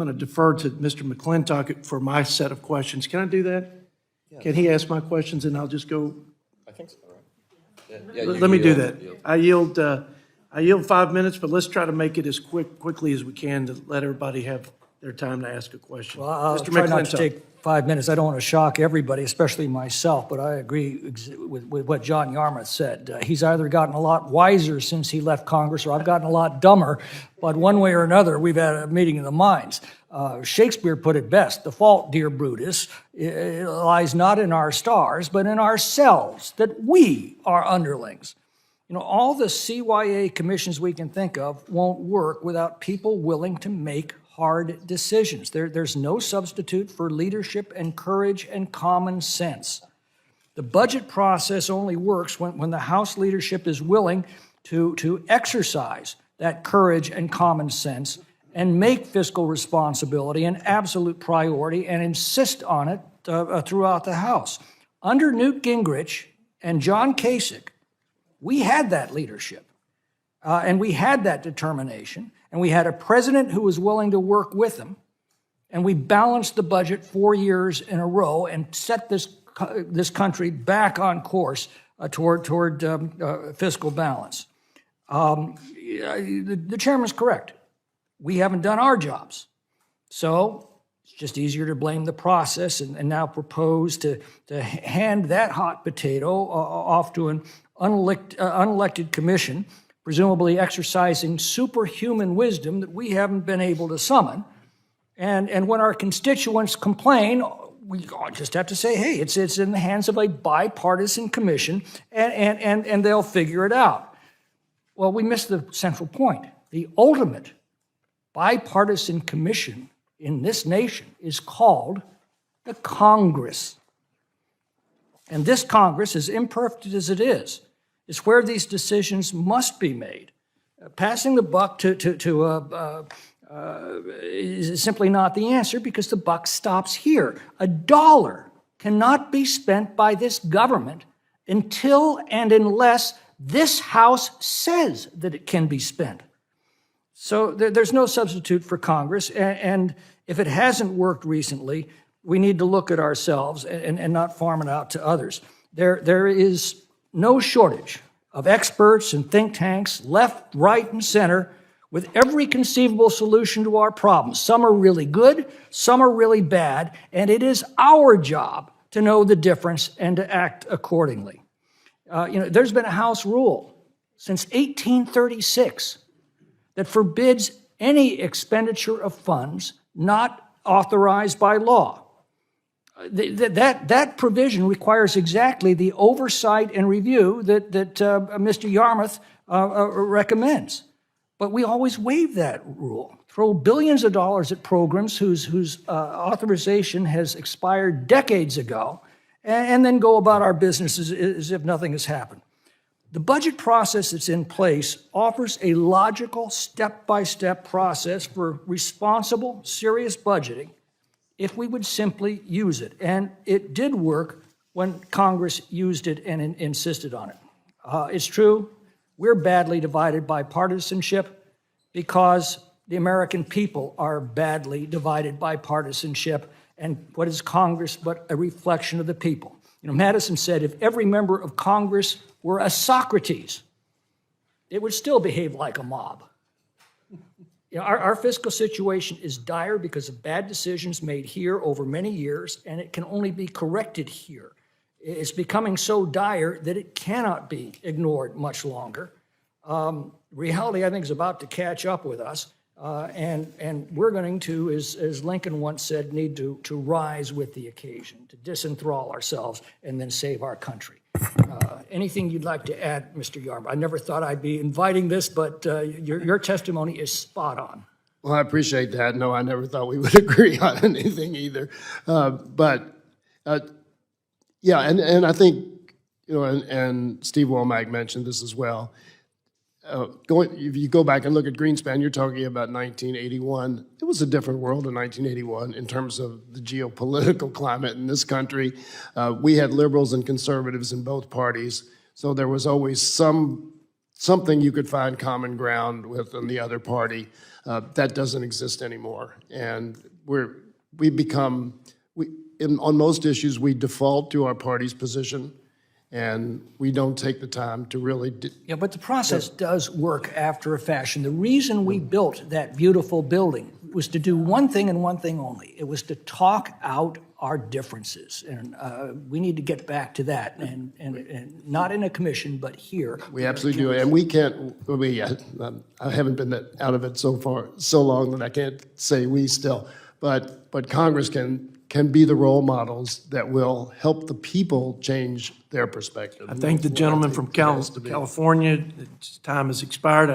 I'm going to defer to Mr. McClintock for my set of questions. Can I do that? Yeah. Can he ask my questions and I'll just go? I think so, right? Yeah, Let me do that. I yield 5 minutes, but let's try to make it as quickly as we can to let everybody have their time to ask a question. Well, I'll Mr. try not McClintock. to take 5 minutes. I don't want to shock everybody, especially myself, but I agree with what John Yarmouth said. He's either gotten a lot wiser since he left Congress, or I've gotten a lot dumber, but one way or another, we've had a meeting of the minds. Shakespeare put it best: the fault, dear Brutus, lies not in our stars, but in ourselves, that we are underlings. You know, all the CYA commissions we can think of won't work without people willing to make hard decisions. There's no substitute for leadership and courage and common sense. The budget process only works when the House leadership is willing to exercise that courage and common sense and make fiscal responsibility an absolute priority and insist on it throughout the House. Under Newt Gingrich and John Kasich, we had that leadership, and we had that determination, and we had a president who was willing to work with them, and we balanced the budget 4 years in a row and set this country back on course toward fiscal balance. The chairman's correct. We haven't done our jobs. So it's just easier to blame the process and now propose to hand that hot potato off to an unelected commission, presumably exercising superhuman wisdom that we haven't been able to summon. And when our constituents complain, we just have to say, hey, it's in the hands of a bipartisan commission, and they'll figure it out. Well, we missed the central point. The ultimate bipartisan commission in this nation is called the Congress. And this Congress, as imperfect as it is where these decisions must be made. Passing the buck is simply not the answer, because the buck stops here. A dollar cannot be spent by this government until and unless this House says that it can be spent. So there's no substitute for Congress, and if it hasn't worked recently, we need to look at ourselves and not farm it out to others. There is no shortage of experts and think tanks, left, right, and center, with every conceivable solution to our problems. Some are really good, some are really bad, and it is our job to know the difference and to act accordingly. There's been a House rule since 1836 that forbids any expenditure of funds not authorized by law. That provision requires exactly the oversight and review that Mr. Yarmouth recommends. But we always waive that rule, throw billions of dollars at programs whose authorization has expired decades ago, and then go about our business as if nothing has happened. The budget process that's in place offers a logical step-by-step process for responsible, serious budgeting if we would simply use it. And it did work when Congress used it and insisted on it. It's true, we're badly divided by partisanship because the American people are badly divided by partisanship. And what is Congress but a reflection of the people? Madison said, if every member of Congress were a Socrates, it would still behave like a mob. Our fiscal situation is dire because of bad decisions made here over many years, and it can only be corrected here. It's becoming so dire that it cannot be ignored much longer. Reality, I think, is about to catch up with us, and we're going to, as Lincoln once said, need to rise with the occasion, to disenthrall ourselves and then save our country. Anything you'd like to add, Mr. Yarmouth? I never thought I'd be inviting this, but your testimony is spot on. Well, I appreciate that. No, I never thought we would agree on anything either. Yeah, and I think, and Steve Womack mentioned this as well. If you go back and look at Greenspan, you're talking about 1981. It was a different world in 1981 in terms of the geopolitical climate in this country. We had liberals and conservatives in both parties, so there was always some something you could find common ground with on the other party. That doesn't exist anymore. And on most issues, we default to our party's position, and we don't take the time to really Yeah, but the process does work after a fashion. The reason we built that beautiful building was to do one thing and one thing only. It was to talk out our differences. And we need to get back to that, and not in a commission, but here. We absolutely do, and we can't. I haven't been out of it so long that I can't say we still. But Congress can be the role models that will help the people change their perspective. I thank the gentleman from California. His time has expired.